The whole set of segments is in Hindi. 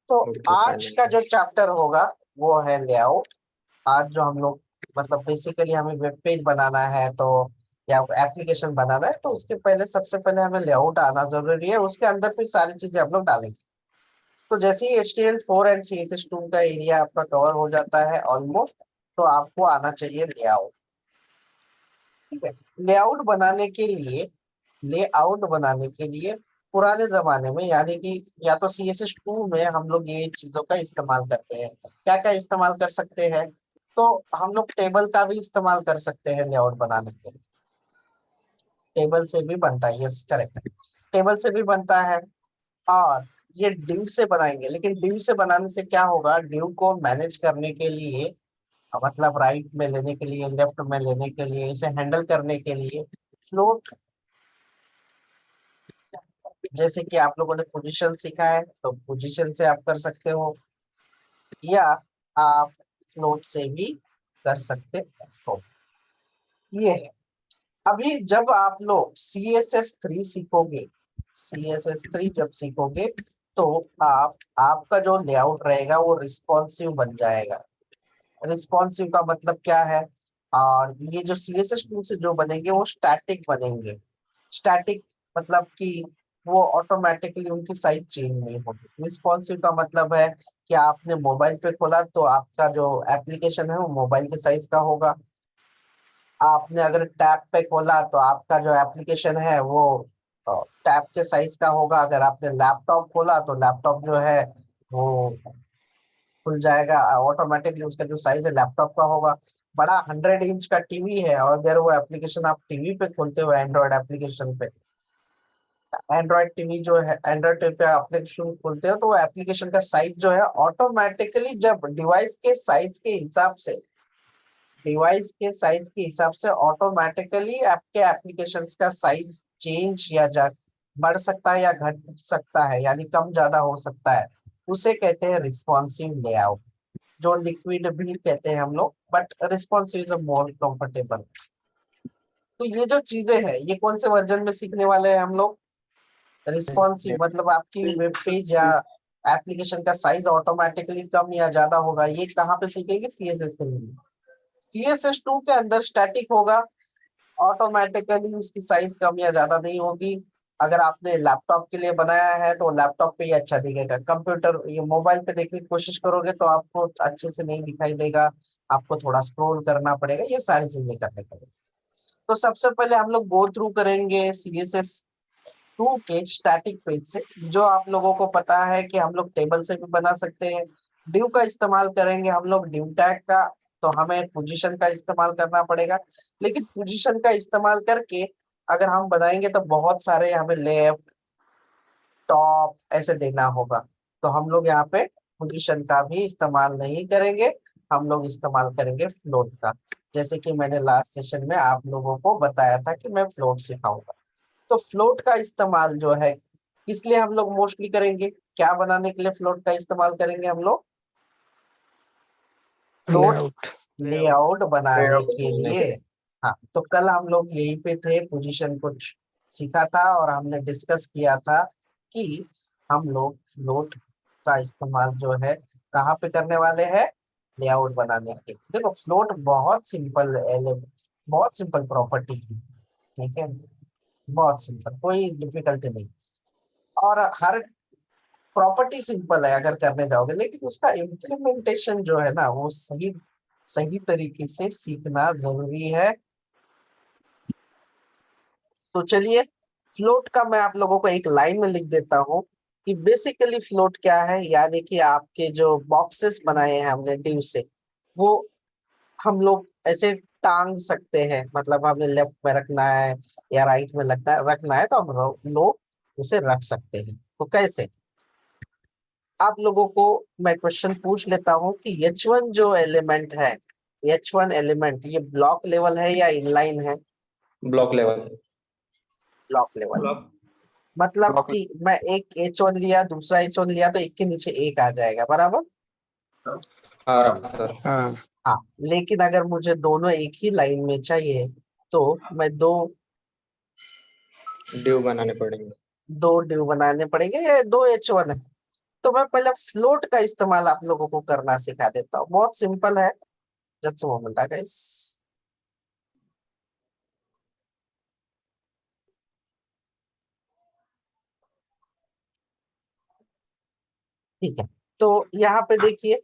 तो ओके आज का फाइनल। जो चैप्टर होगा वो है लेआउट। आज जो हम लोग मतलब बेसिकली हमें वेब पेज बनाना है तो या एप्लीकेशन बनाना है तो उसके पहले सबसे पहले हमें लेआउट आना जरूरी है, उसके अंदर फिर सारी चीजें हम लोग डालेंगे। तो जैसे ही HTML4 एंड CSS2 का एरिया आपका कवर हो जाता है ऑलमोस्ट, तो आपको आना चाहिए लेआउट। ठीक है। लेआउट बनाने के लिए पुराने जमाने में यानी कि या तो CSS2 में हम लोग ये चीजों का इस्तेमाल करते हैं। क्या क्या इस्तेमाल कर सकते हैं? तो हम लोग टेबल का भी इस्तेमाल कर सकते हैं लेआउट बनाने के लिए। टेबल से भी बनता है, यस करेक्ट, टेबल से भी बनता है। और ये डिव से बनाएंगे, लेकिन डिव से बनाने से क्या होगा, डिव को मैनेज करने के लिए मतलब राइट में लेने के लिए, लेफ्ट में लेने के लिए, इसे हैंडल करने के लिए फ्लोट, जैसे कि आप लोगों ने पोजीशन सीखा है तो पोजीशन से आप कर सकते हो, या आप फ्लोट से भी कर सकते हो। ये है। अभी जब आप लोग CSS3 सीखोगे, CSS3 जब सीखोगे तो आपका जो लेआउट रहेगा वो रिस्पॉन्सिव बन जाएगा। रिस्पॉन्सिव का मतलब क्या है? और ये जो CSS2 से जो बनेंगे वो स्टैटिक बनेंगे। स्टैटिक मतलब कि वो ऑटोमेटिकली उनकी साइज चेंज नहीं होगी। रिस्पॉन्सिव का मतलब है कि आपने मोबाइल पे खोला तो आपका जो एप्लीकेशन है वो मोबाइल के साइज का होगा। आपने अगर टैब पे खोला तो आपका जो एप्लीकेशन है वो टैब के साइज का होगा। अगर आपने लैपटॉप खोला तो लैपटॉप जो है वो खुल जाएगा ऑटोमेटिकली, उसका जो साइज है लैपटॉप का होगा। बड़ा 100 इंच का टीवी है और अगर वो एप्लीकेशन आप टीवी पे खोलते हो एंड्रॉयड एप्लीकेशन पे, एंड्रॉयड टीवी जो है एंड्रॉयड टीवी पे एप्लीकेशन खोलते हो तो वो एप्लीकेशन का साइज जो है ऑटोमेटिकली जब डिवाइस के साइज के हिसाब से ऑटोमेटिकली आपके एप्लीकेशंस का साइज चेंज या जा बढ़ सकता है या घट सकता है, यानी कम ज्यादा हो सकता है। उसे कहते हैं रिस्पॉन्सिव लेआउट, जो लिक्विड भी कहते हैं हम लोग, but responsive is more comfortable. तो ये जो चीजें हैं ये कौन से वर्जन में सीखने वाले हैं हम लोग? रिस्पॉन्सिव मतलब आपकी वेब पेज या एप्लीकेशन का साइज ऑटोमेटिकली कम या ज्यादा होगा, ये कहाँ पे सीखेंगे? CSS3 में। CSS2 के अंदर स्टैटिक होगा, ऑटोमेटिकली उसकी साइज कम या ज्यादा नहीं होगी। अगर आपने लैपटॉप के लिए बनाया है तो लैपटॉप पे ही अच्छा दिखेगा, कंप्यूटर ये मोबाइल पे देखने की कोशिश करोगे तो आपको अच्छे से नहीं दिखाई देगा, आपको थोड़ा स्क्रॉल करना पड़ेगा, ये सारी चीजें करने पड़ेगी। तो सबसे पहले हम लोग गो थ्रू करेंगे CSS2 के स्टैटिक पेज से। जो आप लोगों को पता है कि हम लोग टेबल से भी बना सकते हैं। डिव का इस्तेमाल करेंगे हम लोग, डिव टैग का। तो हमें पोजीशन का इस्तेमाल करना पड़ेगा, लेकिन पोजीशन का इस्तेमाल करके अगर हम बनाएंगे तो बहुत सारे हमें लेफ्ट टॉप ऐसे देना होगा। तो हम लोग यहाँ पे पोजीशन का भी इस्तेमाल नहीं करेंगे, हम लोग इस्तेमाल करेंगे फ्लोट का। जैसे कि मैंने लास्ट सेशन में आप लोगों को बताया था कि मैं फ्लोट सिखाऊंगा। तो फ्लोट का इस्तेमाल जो है किस लिए हम लोग मोस्टली करेंगे, क्या बनाने के लिए फ्लोट का इस्तेमाल करेंगे हम लोग? Float layout. लेआउट बनाने लेआउट के बनाने लिए। के लिए। हाँ, तो कल हम लोग यहीं पे थे, पोजीशन कुछ सीखा था और हमने डिस्कस किया था कि हम लोग फ्लोट का इस्तेमाल जो है कहाँ पे करने वाले हैं? लेआउट बनाने के लिए। देखो फ्लोट बहुत सिंपल प्रॉपर्टी है, ठीक है, बहुत सिंपल, कोई डिफिकल्टी नहीं। और हर प्रॉपर्टी सिंपल है अगर करने जाओगे, लेकिन उसका इम्प्लीमेंटेशन जो है ना वो सही सही तरीके से सीखना जरूरी है। तो चलिए, फ्लोट का मैं आप लोगों को एक लाइन में लिख देता हूँ कि बेसिकली फ्लोट क्या है। यानी कि आपके जो बॉक्सेस बनाए हैं हमने डिव से, वो हम लोग ऐसे टांग सकते हैं, मतलब हमें लेफ्ट में रखना है या राइट में रखना है तो हम लोग उसे रख सकते हैं। तो कैसे? आप लोगों को मैं क्वेश्चन पूछ लेता हूँ कि H1 जो एलिमेंट है, H1 एलिमेंट ये ब्लॉक लेवल है या इनलाइन है? Block level. Block level block. मतलब ब्लॉक। कि मैं एक H1 लिया, दूसरा H1 लिया तो एक के नीचे एक आ जाएगा, बराबर। हाँ सर। हाँ। हाँ, लेकिन अगर मुझे दोनों एक ही लाइन में चाहिए तो मैं ड्यू बनाने पड़ेंगे। दो डिव बनाने पड़ेंगे या दो H1 है? तो मैं पहले फ्लोट का इस्तेमाल आप लोगों को करना सिखा देता हूँ, बहुत सिंपल है। Just moment guys. ठीक है, तो यहाँ पे देखिए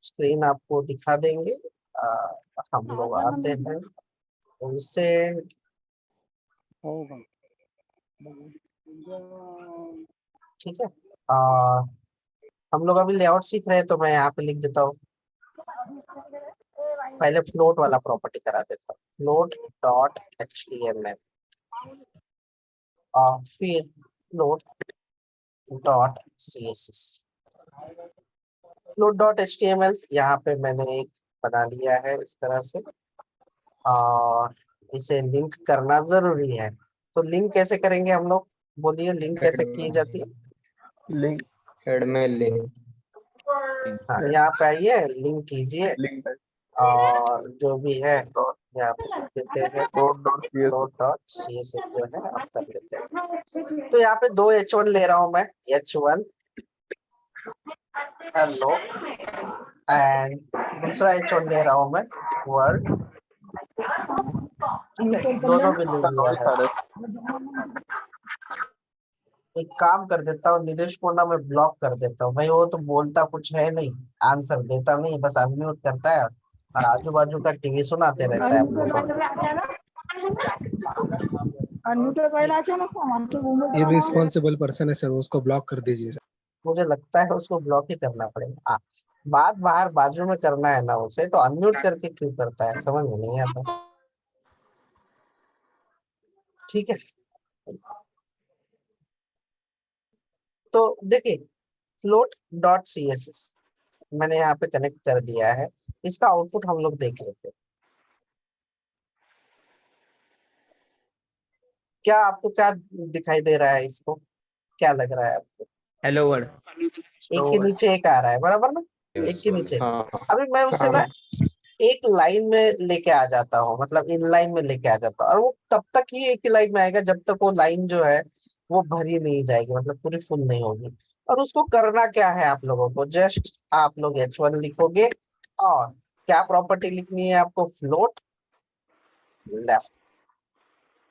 स्क्रीन आपको दिखा देंगे। हम लोग आते हैं इनसे। ठीक है, हम लोग अभी लेआउट सीख रहे हैं, तो मैं यहाँ पे लिख देता हूँ। पहले फ्लोट वाला प्रॉपर्टी करा देता हूँ, फ्लोट डॉट HTML और फिर float dot CSS। Float dot HTML यहाँ पे मैंने एक बना लिया है इस तरह से, और इसे लिंक करना जरूरी है। तो लिंक कैसे करेंगे हम लोग, बोलिए लिंक हेड कैसे की जाती है। लिंक हेड में लिंक। हाँ, यहाँ पे आइए, लिंक कीजिए, लिंक और जो भी है यहाँ पे लिख देते हैं डॉट डॉट CSS जो है आप कर देते हैं। तो यहाँ पे दो H1 ले रहा हूँ मैं, H1 हेलो, एंड दूसरा H1 ले रहा हूँ मैं वर्ल्ड। दोनों भी ले लिया है। एक काम कर देता हूँ, नीलेश को ना मैं ब्लॉक कर देता हूँ भाई, वो तो बोलता कुछ है नहीं, आंसर देता नहीं, बस अनम्यूट करता है और आजू बाजू का टीवी सुनाते रहता है हम लोग को। इररिस्पॉन्सिबल पर्सन है सर, उसको ब्लॉक कर दीजिए सर। मुझे लगता है उसको ब्लॉक ही करना पड़ेगा। बात बाहर बाजू में करना है ना उसे, तो अनम्यूट करके क्यों करता है, समझ में नहीं आता। ठीक है, तो देखिए फ्लोट डॉट CSS मैंने यहाँ पे कनेक्ट कर दिया है। इसका आउटपुट हम लोग देख लेते हैं। क्या आपको क्या दिखाई दे रहा है, इसको क्या लग रहा है आपको। Hello word. एक के नीचे एक आ रहा है, बराबर ना, एक के नीचे। हाँ अभी मैं उसे ना हाँ एक लाइन में लेके आ जाता हूँ, मतलब इन लाइन में लेके आ जाता हूँ, और वो तब तक ही एक ही लाइन में आएगा जब तक वो लाइन जो है वो भरी नहीं जाएगी, मतलब पूरी फुल नहीं होगी। और उसको करना क्या है आप लोगों को, जस्ट आप लोग H1 लिखोगे, और क्या प्रॉपर्टी लिखनी है आपको, फ्लोट लेफ्ट,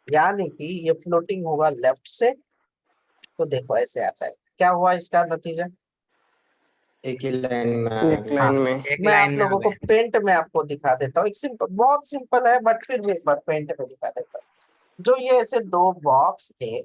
यानी कि ये फ्लोटिंग होगा लेफ्ट से। तो देखो ऐसे आता है, क्या हुआ इसका नतीजा। एक ही लाइन में आ एक गया। लाइन हाँ, में एक मैं लाइन आप में आ लोगों को गए। पेंट में आपको दिखा देता हूँ, एक सिंपल, बहुत सिंपल है, बट फिर भी एक बार पेंट में दिखा देता हूँ। जो ये ऐसे दो बॉक्स थे,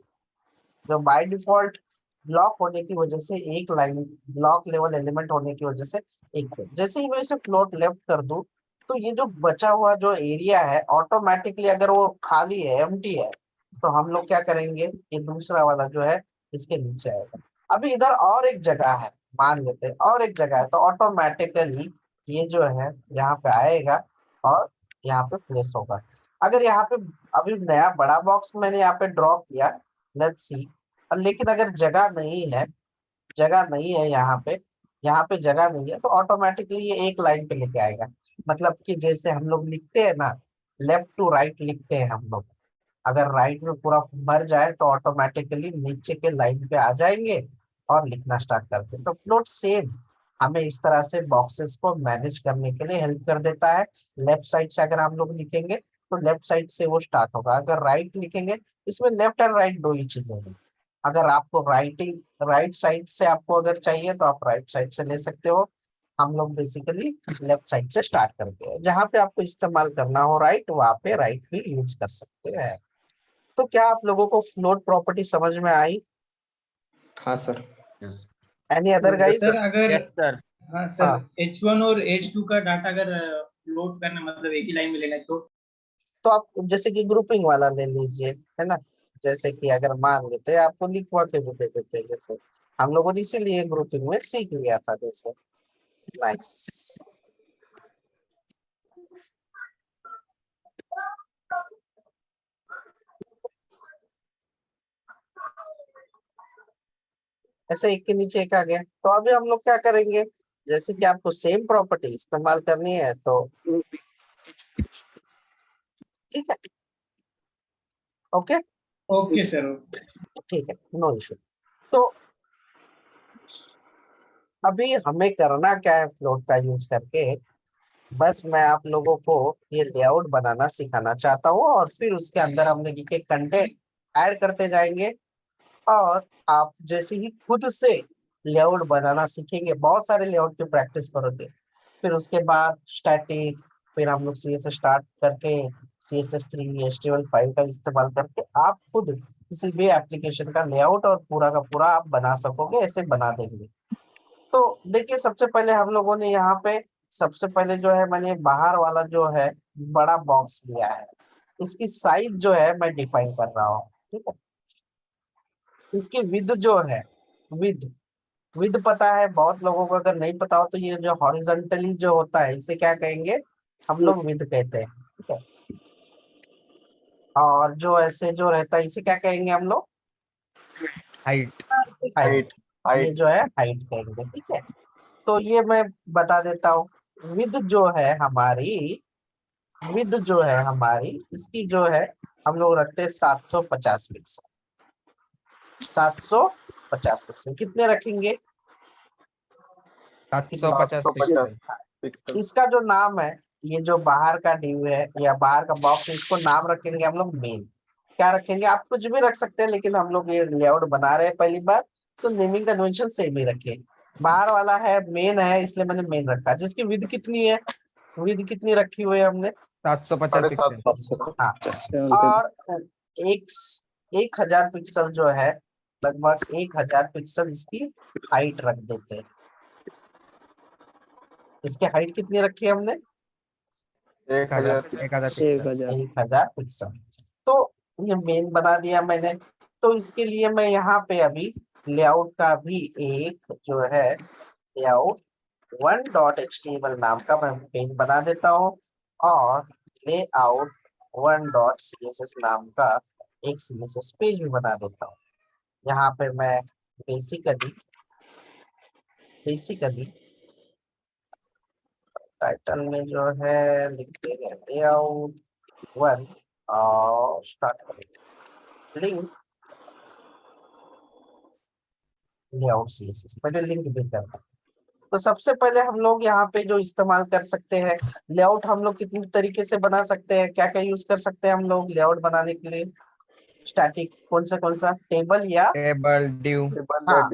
जो बाय डिफॉल्ट ब्लॉक होने की वजह से एक लाइन, ब्लॉक लेवल एलिमेंट होने की वजह से एक, जैसे ही मैं इसे फ्लोट लेफ्ट कर दूं, तो ये जो बचा हुआ जो एरिया है ऑटोमेटिकली, अगर वो खाली है, एम्प्टी है, तो हम लोग क्या करेंगे, ये दूसरा वाला जो है इसके नीचे आएगा। अभी इधर और एक जगह है, मान लेते हैं और एक जगह है, तो ऑटोमेटिकली ये जो है यहाँ पे आएगा और यहाँ पे प्लेस होगा। अगर यहाँ पे अभी नया बड़ा बॉक्स मैंने यहाँ पे ड्रॉ किया, लेट्स सी, लेकिन अगर जगह नहीं है, जगह नहीं है यहाँ पे जगह नहीं है, तो ऑटोमेटिकली ये एक लाइन पे लेके आएगा। मतलब कि जैसे हम लोग लिखते हैं ना, लेफ्ट टू राइट लिखते हैं हम लोग, अगर राइट में पूरा भर जाए तो ऑटोमेटिकली नीचे के लाइन पे आ जाएंगे और लिखना स्टार्ट करते हैं। तो फ्लोट सेम हमें इस तरह से बॉक्सेस को मैनेज करने के लिए हेल्प कर देता है। लेफ्ट साइड से अगर हम लोग लिखेंगे तो लेफ्ट साइड से वो स्टार्ट होगा, अगर राइट लिखेंगे, इसमें लेफ्ट एंड राइट दो ही चीजें हैं। अगर आपको राइटिंग राइट साइड से आपको अगर चाहिए तो आप राइट साइड से ले सकते हो। हम लोग बेसिकली लेफ्ट साइड से स्टार्ट करते हैं, जहां पे आपको इस्तेमाल करना हो राइट, वहां पे राइट भी यूज कर सकते हैं। तो क्या आप लोगों को फ्लोट प्रॉपर्टी समझ में आई। हाँ sir. Any other guys. Sir अगर यस सर। हाँ सर हाँ, H1 और H2 का डाटा अगर लोड करना मतलब एक ही लाइन में लेना है तो आप जैसे कि ग्रुपिंग वाला ले लीजिए, है ना। जैसे कि अगर मान लेते हैं आपको लिखवा के भी दे देते हैं, जैसे हम लोगों ने इसीलिए ग्रुपिंग में सीख लिया था, जैसे नाइस। ऐसे एक के नीचे एक आ गया, तो अभी हम लोग क्या करेंगे, जैसे कि आपको सेम प्रॉपर्टी इस्तेमाल करनी है, तो ठीक है, ओके, ओके सर। ठीक है, नो इशू। तो अभी हमें करना क्या है फ्लोट का यूज करके, बस मैं आप लोगों को ये लेआउट बनाना सिखाना चाहता हूँ और फिर उसके अंदर हम लोग एक कंटेंट ऐड करते जाएंगे। और आप जैसे ही खुद से लेआउट बनाना सीखेंगे, बहुत सारे लेआउट की प्रैक्टिस करोगे, फिर उसके बाद स्टैटिक, फिर हम लोग CSS स्टार्ट करके CSS3 HTML5 का इस्तेमाल करके आप खुद किसी भी एप्लीकेशन का लेआउट और पूरा का पूरा आप बना सकोगे, ऐसे बना देंगे। तो देखिए, सबसे पहले हम लोगों ने यहाँ पे सबसे पहले जो है मैंने बाहर वाला जो है बड़ा बॉक्स लिया है, इसकी साइज जो है मैं डिफाइन कर रहा हूँ, ठीक है। इसकी विद जो है, विद विद पता है बहुत लोगों को, अगर नहीं पता हो तो ये जो हॉरिजॉन्टली जो होता है इसे क्या कहेंगे, हम लोग विद कहते हैं, ठीक है। और जो ऐसे जो रहता है इसे क्या कहेंगे हम लोग, हाइट। हाइट। हाइट ये जो है हाइट कहेंगे, ठीक है। तो ये मैं बता देता हूँ, विद जो है हमारी, विद जो है हमारी, इसकी जो है हम लोग रखते हैं 750 पिक्सल। 750 पिक्सल कितने रखेंगे, 750 750 पिक्सल। पिक्सल। इसका जो नाम है, ये जो बाहर का डिव है या बाहर का बॉक्स है, इसको नाम रखेंगे हम लोग मेन। क्या रखेंगे, आप कुछ भी रख सकते हैं, लेकिन हम लोग ये लेआउट बना रहे हैं पहली बार, तो नेमिंग कन्वेंशन सेम ही रखे। बाहर वाला है मेन है, इसलिए मैंने मेन रखा। जिसकी विद कितनी है, विद कितनी रखी हुई है हमने, 750 पिक्सल। 750 हाँ। और एक 1000 पिक्सल जो है, लगभग 1000 पिक्सल इसकी हाइट रख देते हैं। इसकी हाइट कितनी रखी है हमने, 1000 1000 1000 पिक्सल। तो ये मेन बना दिया मैंने। तो इसके लिए मैं यहाँ पे अभी लेआउट का भी एक जो है लेआउट 1.html नाम का मैं पेज बना देता हूँ, और लेआउट 1.css नाम का एक CSS पेज भी बना देता हूँ। यहाँ पे मैं बेसिकली टाइटल में जो है लिखते हैं लेआउट 1 और स्टार्ट करेंगे लिंक लेआउट CSS, पहले लिंक भी करते हैं। तो सबसे पहले हम लोग यहाँ पे जो इस्तेमाल कर सकते हैं लेआउट, हम लोग कितनी तरीके से बना सकते हैं, क्या क्या यूज कर सकते हैं हम लोग लेआउट बनाने के लिए। स्टैटिक कौन सा टेबल या, टेबल डिव। हाँ,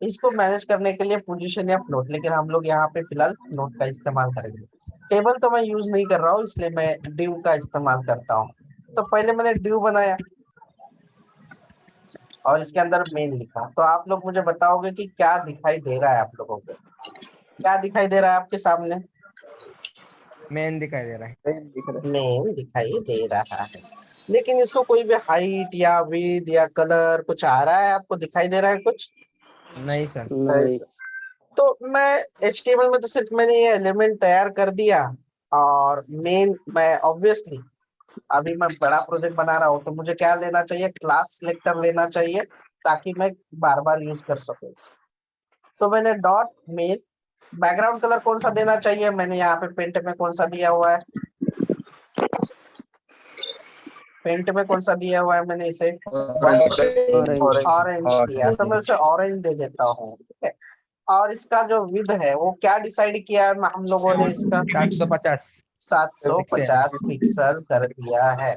इसको मैनेज करने के लिए पोजीशन या फ्लोट, लेकिन हम लोग यहाँ पे फिलहाल फ्लोट का इस्तेमाल करेंगे। टेबल तो मैं यूज नहीं कर रहा हूँ, इसलिए मैं डिव का इस्तेमाल करता हूँ। तो पहले मैंने डिव बनाया और इसके अंदर मेन लिखा। तो आप लोग मुझे बताओगे कि क्या दिखाई दे रहा है आप लोगों को, क्या दिखाई दे रहा है आपके सामने, मेन दिखाई दे रहा है। मेन दिखाई दे रहा है। लेकिन इसको कोई भी हाइट या विड्थ या कलर कुछ आ रहा है, आपको दिखाई दे रहा है कुछ। नहीं सर। तो मैं HTML में तो सिर्फ मैंने ये एलिमेंट तैयार कर दिया, और मेन मैं ऑब्वियसली अभी मैं बड़ा प्रोजेक्ट बना रहा हूँ, तो मुझे क्या लेना चाहिए, क्लास सिलेक्टर लेना चाहिए, ताकि मैं बार बार यूज कर सकूँ। तो मैंने डॉट मेन, बैकग्राउंड कलर कौन सा देना चाहिए, मैंने यहाँ पे पेंट में कौन सा दिया हुआ है, पेंट में कौन सा दिया हुआ है मैंने इसे ऑरेंज दिया, तो मैं उसे ऑरेंज दे देता हूँ, ठीक है। और इसका जो विड है वो क्या डिसाइड किया है हम लोगों ने, इसका 750 750 पिक्सल कर दिया है।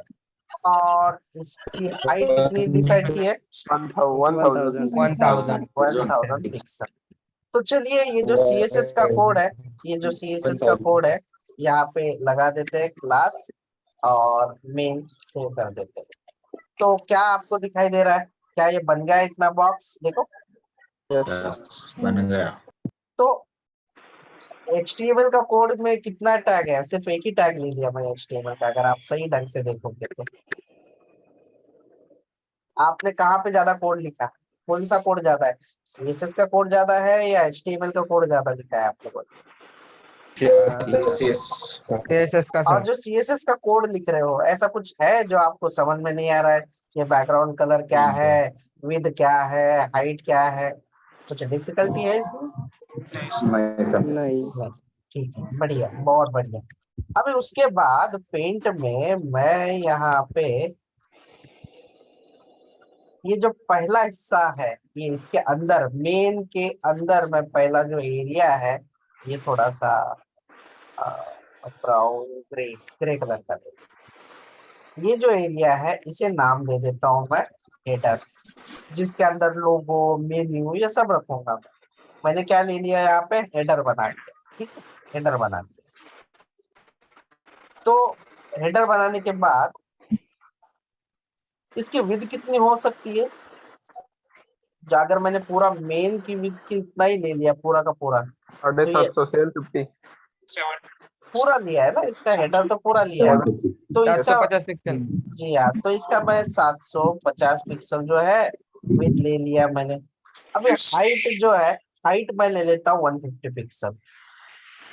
और इसकी हाइट कितनी डिसाइड की है, 1000 1000 पिक्सल। तो चलिए, ये जो CSS का कोड है, ये जो CSS का कोड है, यहाँ पे लगा देते हैं क्लास और मेन सेव कर देते हैं। तो क्या आपको दिखाई दे रहा है, क्या ये बन गया है इतना बॉक्स, देखो। बन गया। तो HTML का कोड में कितना टैग है, सिर्फ एक ही टैग ले लिया मैं HTML का, अगर आप सही ढंग से देखोगे तो। आपने कहाँ पे ज्यादा कोड लिखा, कौन सा कोड ज्यादा है, CSS का कोड ज्यादा है या HTML का कोड ज्यादा लिखा है आप लोगों ने। CSS का और सर। जो CSS का कोड लिख रहे हो, ऐसा कुछ है जो आपको समझ में नहीं आ रहा है, ये बैकग्राउंड कलर क्या है, विड्थ क्या है, हाइट क्या है, कुछ डिफिकल्टी है इसमें। नहीं, ठीक है, बढ़िया, बहुत बढ़िया। अभी उसके बाद पेंट में मैं यहाँ पे ये जो पहला हिस्सा है, ये इसके अंदर मेन के अंदर में पहला जो एरिया है, ये थोड़ा सा ब्राउन ग्रे ग्रे कलर का दे दें। ये जो एरिया है इसे नाम दे देता हूं मैं हेडर, जिसके अंदर लोगो मेन्यू ये सब रखूंगा मैं। मैंने क्या ले लिया यहाँ पे, हेडर बना लिया। ठीक है, हेडर बना लिया। तो हेडर बनाने के बाद इसकी विड्थ कितनी हो सकती है, अगर मैंने पूरा मेन की विड्थ की इतना ही ले लिया पूरा का पूरा, तो ये 750 से 50 पूरा लिया है ना, इसका हेडर तो पूरा लिया है। तो इसका 450 पिक्सल। जी हाँ, तो इसका मैं 750 पिक्सल जो है विड्थ ले लिया मैंने। अभी हाइट जो है, हाइट मैं ले लेता हूँ 150 पिक्सल।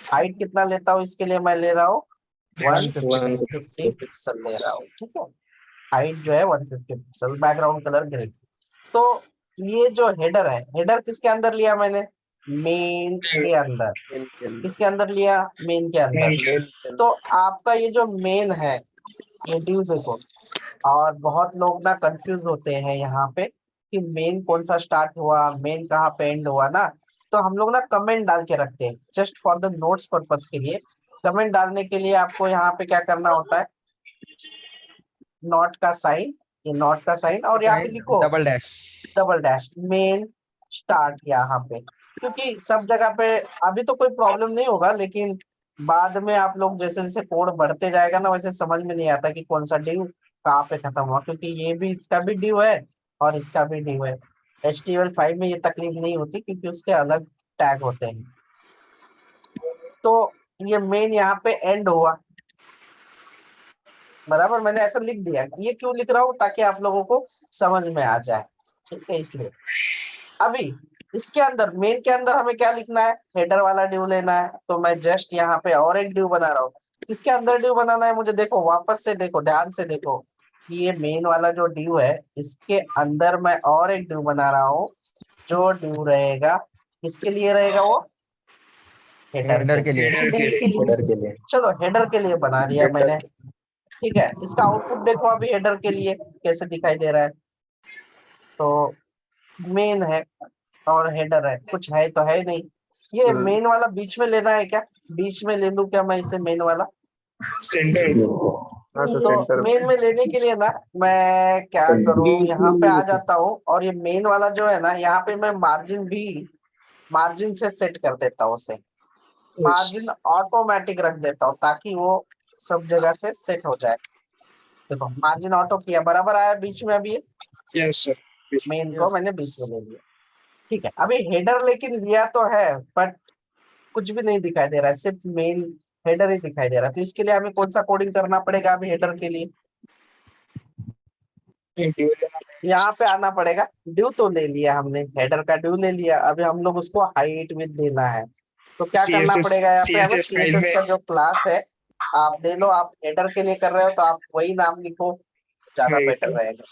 हाइट कितना लेता हूँ इसके लिए, मैं ले रहा हूँ 150 पिक्सल ले रहा हूँ। ठीक है, हाइट जो है 150 पिक्सल, बैकग्राउंड कलर ग्रे। तो ये जो हेडर है, हेडर किसके अंदर लिया मैंने, मेन के अंदर। किसके अंदर लिया, मेन के अंदर। तो आपका ये जो मेन है, ये ड्यू देखो, और बहुत लोग ना कंफ्यूज होते हैं यहाँ पे कि मेन कौन सा स्टार्ट हुआ, मेन कहाँ पे एंड हुआ ना। तो हम लोग ना कमेंट डाल के रखते हैं just for the notes purpose के लिए। कमेंट डालने के लिए आपको यहाँ पे क्या करना होता है, नॉट का साइन, ये नॉट का साइन, और यहाँ पे लिखो double dash. Double dash main start यहाँ पे। क्योंकि सब जगह पे अभी तो कोई प्रॉब्लम नहीं होगा, लेकिन बाद में आप लोग जैसे जैसे कोड बढ़ते जाएगा ना, वैसे समझ में नहीं आता कि कौन सा ड्यू कहाँ पे खत्म हुआ, क्योंकि ये भी इसका भी ड्यू है और इसका भी ड्यू है। HTML5 में ये तकलीफ नहीं होती क्योंकि उसके अलग टैग होते हैं। तो ये मेन यहाँ पे एंड हुआ, बराबर, मैंने ऐसा लिख दिया। ये क्यों लिख रहा हूँ, ताकि आप लोगों को समझ में आ जाए। ठीक है, इसलिए अभी इसके अंदर मेन के अंदर हमें क्या लिखना है, हेडर वाला ड्यू लेना है। तो मैं जस्ट यहाँ पे और एक ड्यू बना रहा हूँ। किसके अंदर ड्यू बनाना है मुझे, देखो वापस से देखो, ध्यान से देखो कि ये मेन वाला जो ड्यू है, इसके अंदर मैं और एक ड्यू बना रहा हूँ। जो ड्यू रहेगा किसके लिए रहेगा, वो हेडर हेडर के लिए। हेडर के लिए चलो हेडर के लिए बना दिया मैंने। ठीक है, इसका आउटपुट देखो अभी हेडर के लिए कैसे दिखाई दे रहा है। तो मेन है और हेडर है, कुछ है तो है नहीं। ये मेन वाला बीच में लेना है क्या, बीच में ले लूं क्या मैं इसे, मेन वाला। तो मेन में लेने के लिए ना मैं क्या करूं, यहाँ पे आ जाता हूँ, और ये मेन वाला जो है ना, यहाँ पे मैं मार्जिन भी मार्जिन से सेट कर देता हूँ उसे। मार्जिन ऑटोमेटिक रख देता हूँ ताकि वो सब जगह से सेट हो जाए। देखो मार्जिन ऑटो किया, बराबर आया बीच में। अभी मेन को मैंने बीच में ले लिया। ठीक है, अभी हेडर लेकिन लिया तो है, बट कुछ भी नहीं दिखाई दे रहा है, सिर्फ मेन हेडर ही दिखाई दे रहा है। तो इसके लिए हमें कौन सा कोडिंग करना पड़ेगा अभी हेडर के लिए, यहाँ पे आना पड़ेगा। ड्यू तो ले लिया हमने, हेडर का ड्यू ले लिया। अभी हम लोग उसको हाइट विड्थ देना है। तो क्या करना पड़ेगा, यहाँ पे हमें CSS का जो क्लास है आप ले लो। आप हेडर के लिए कर रहे हो तो आप वही नाम लिखो, ज्यादा बेटर रहेगा।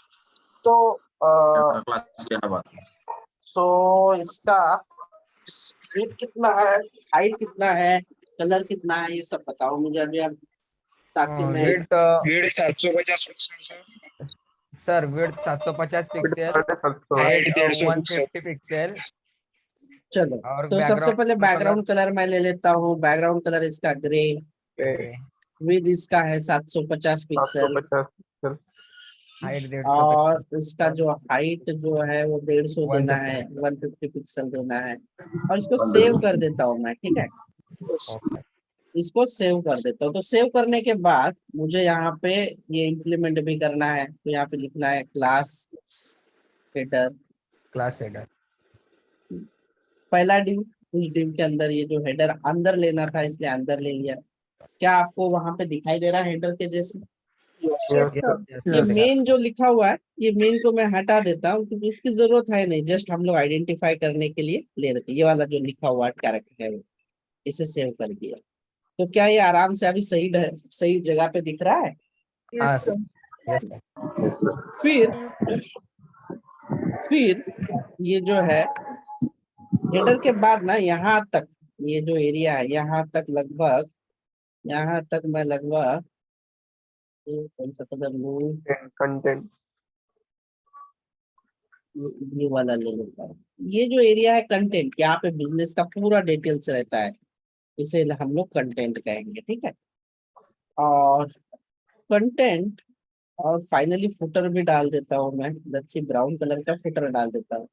तो क्लास के बाद इसका विड्थ कितना है, हाइट कितना है, कलर कितना है, ये सब बताओ मुझे अभी आप, ताकि मैं width 750 sir, width 750 pixel, 750 height 150 pixel. चलो। और तो सबसे पहले बैकग्राउंड बैकग्राउंड कलर मैं ले लेता हूँ। बैकग्राउंड कलर इसका ग्रे, कलर, विड्थ इसका है 750 पिक्सल, 750 हाइट 150 और इसका जो हाइट जो है वो 150 देना 150 है, 150 पिक्सल देना है। और इसको सेव कर देता हूँ मैं। ठीक है, ओके। इसको सेव कर देता हूँ। तो सेव करने के बाद मुझे यहाँ पे ये इम्प्लीमेंट भी करना है। तो यहाँ पे लिखना है क्लास हेडर, क्लास हेडर। पहला डिव। उस डिव के अंदर ये जो हेडर अंदर लेना था, इसलिए अंदर ले लिया। क्या आपको वहां पे दिखाई दे रहा है हेडर के जैसे, ये मेन जो लिखा हुआ है, ये मेन को मैं हटा देता हूँ क्योंकि उसकी जरूरत है नहीं। जस्ट हम लोग आइडेंटिफाई करने के लिए ले रहे थे। ये वाला जो लिखा हुआ कैरेक्टर है वो, इसे सेव कर दिया। तो क्या ये आराम से अभी सही जगह पे दिख रहा है। हाँ सर, यस सर। फिर ये जो है हेडर के बाद ना, यहाँ तक ये जो एरिया है, यहाँ तक मैं लगभग ये कौन सा कलर लूं, कंटेंट ये वाला ले लेता हूँ। ये जो एरिया है कंटेंट, यहाँ पे बिजनेस का पूरा डिटेल्स रहता है, इसे हम लोग कंटेंट कहेंगे, ठीक है। और कंटेंट और फाइनली फुटर भी डाल देता हूँ मैं, लेट्स सी ब्राउन कलर का फुटर डाल देता हूँ,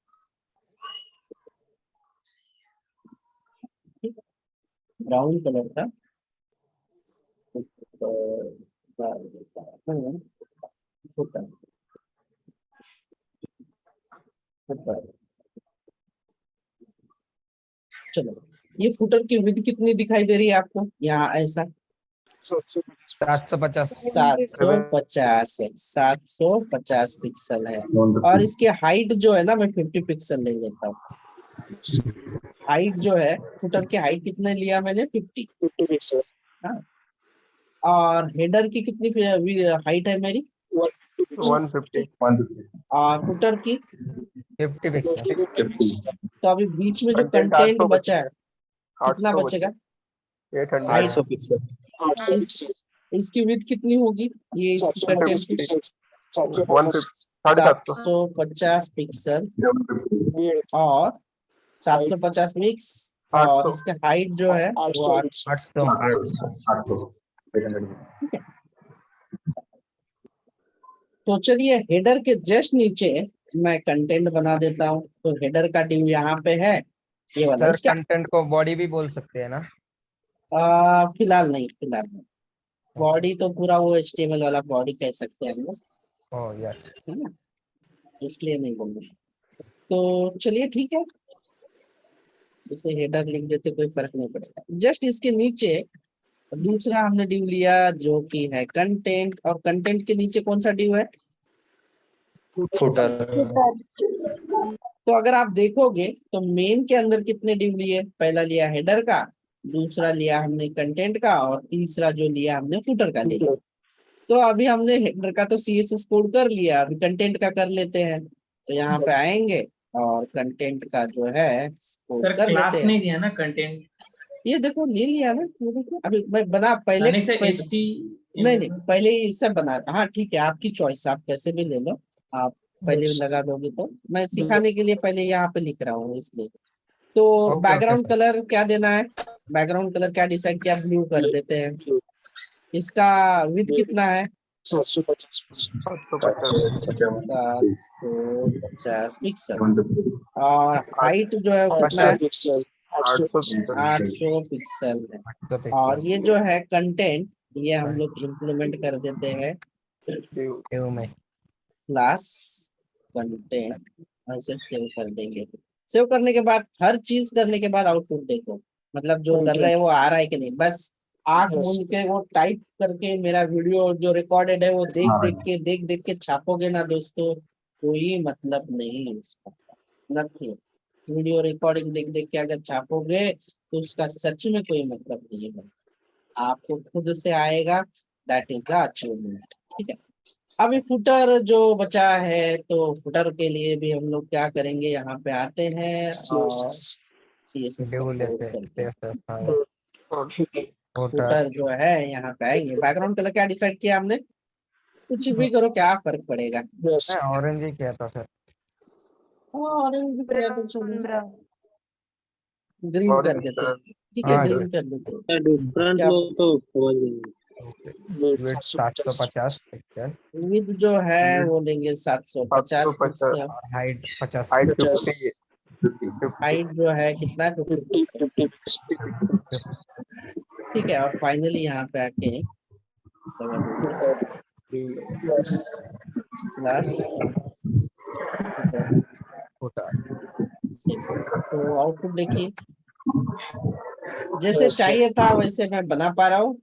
ब्राउन कलर का डाल देता हूँ फुटर, फुटर। चलो, ये फुटर की विड्थ कितनी दिखाई दे रही है आपको यहाँ ऐसा? 750 750 पिक्सल है। और इसके हाइट जो है ना, मैं 50 पिक्सल ले लेता हूँ। हाइट जो है, फुटर की हाइट कितने लिया मैंने? 50। हाँ। और हेडर की कितनी हाइट है मेरी? 150 और फुटर की 50 पिक्सल। तो अभी बीच में जो Content कंटेंट 800 बचा है, कितना 800 बचेगा? 800 800 पिक्सल। इसकी विड्थ कितनी होगी ये इसकी कंटेंट की? 150 750 750 पिक्सल और 750 मिक्स, और 800 इसका हाइट जो है वो 800 तो चलिए हेडर के जस्ट नीचे मैं कंटेंट बना देता हूँ। तो हेडर का डिव यहाँ पे है, ये वाला। सर इसका कंटेंट को बॉडी भी बोल सकते हैं ना? फिलहाल नहीं, बॉडी तो पूरा वो HTML वाला बॉडी कह सकते हैं हम लोग, ओह यस। है ना, इसलिए नहीं बोलूंगा। तो चलिए ठीक है, इसे हेडर लिख देते, कोई फर्क नहीं पड़ेगा। जस्ट इसके नीचे दूसरा हमने डिव लिया जो कि है कंटेंट, और कंटेंट के नीचे कौन सा डिव है? फुटर। तो अगर आप देखोगे तो मेन के अंदर कितने डिव लिए? पहला लिया हेडर का, दूसरा लिया हमने कंटेंट का, और तीसरा जो लिया हमने फुटर का लिया। तो अभी हमने हेडर का तो CSS कोड कर लिया, अभी कंटेंट का कर लेते हैं। तो यहाँ पे आएंगे और कंटेंट का जो है कोड सर कर क्लास लेते हैं। नहीं दिया ना कंटेंट, ये देखो ले लिया ना, ये देखो अभी मैं बना पहले, नहीं सर पहले नहीं पहले ही सब बना। हाँ ठीक है, आपकी चॉइस, आप कैसे भी ले लो। आप पहले भी लगा दोगे तो मैं सिखाने के लिए पहले यहाँ पे लिख रहा हूँ इसलिए। तो ओके बैकग्राउंड सर। कलर क्या देना है? बैकग्राउंड कलर क्या डिसाइड किया? ब्लू कर देते हैं। इसका विड्थ कितना है? 750 पिक्सल। और हाइट जो है वो कितना है? 800 पिक्सल है। 800 और पिक्सल ये जो है कंटेंट, ये हम लोग इम्प्लीमेंट कर देते हैं व्यू में। क्लास कंटेंट, ऐसे सेव कर देंगे। सेव करने के बाद हर चीज करने के बाद आउटपुट देखो, मतलब जो कर रहे हैं वो आ रहा है कि नहीं। बस आंख मूंद के वो टाइप करके मेरा वीडियो जो रिकॉर्डेड है वो देख देख के छापोगे ना दोस्तों, कोई मतलब नहीं है उसका, नथिंग। वीडियो रिकॉर्डिंग देख देख के अगर छापोगे तो उसका सच में कोई मतलब नहीं है, आपको खुद से आएगा। दैट इज द अचीवमेंट, ठीक है। अभी फुटर जो बचा है, तो फुटर के लिए भी हम लोग क्या करेंगे, यहाँ पे आते हैं और CSS का व्यू कोड लेते करते हैं। हैं। फुटर जो है यहाँ पे आएंगे। बैकग्राउंड कलर क्या डिसाइड किया हमने? कुछ भी करो, क्या फर्क पड़ेगा। ऑरेंज ही किया था सर। ऑरेंज भी किया तो चलो, ग्रीन कर देते हैं। ठीक है, हाँ ग्रीन कर देते हैं। डिफरेंट क्या लो तो समझ गए। विड्थ 750 पिक्सल विड्थ जो है वो लेंगे 750 पिक्सल। और हाइट 50 हाइट पिक्सल। 50 हाइट जो है कितना? 50 पिक्सल। ठीक है, और फाइनली यहाँ पे आके प्लस फुटर। तो आउटपुट देखिए, जैसे चाहिए था वैसे मैं बना पा रहा हूँ।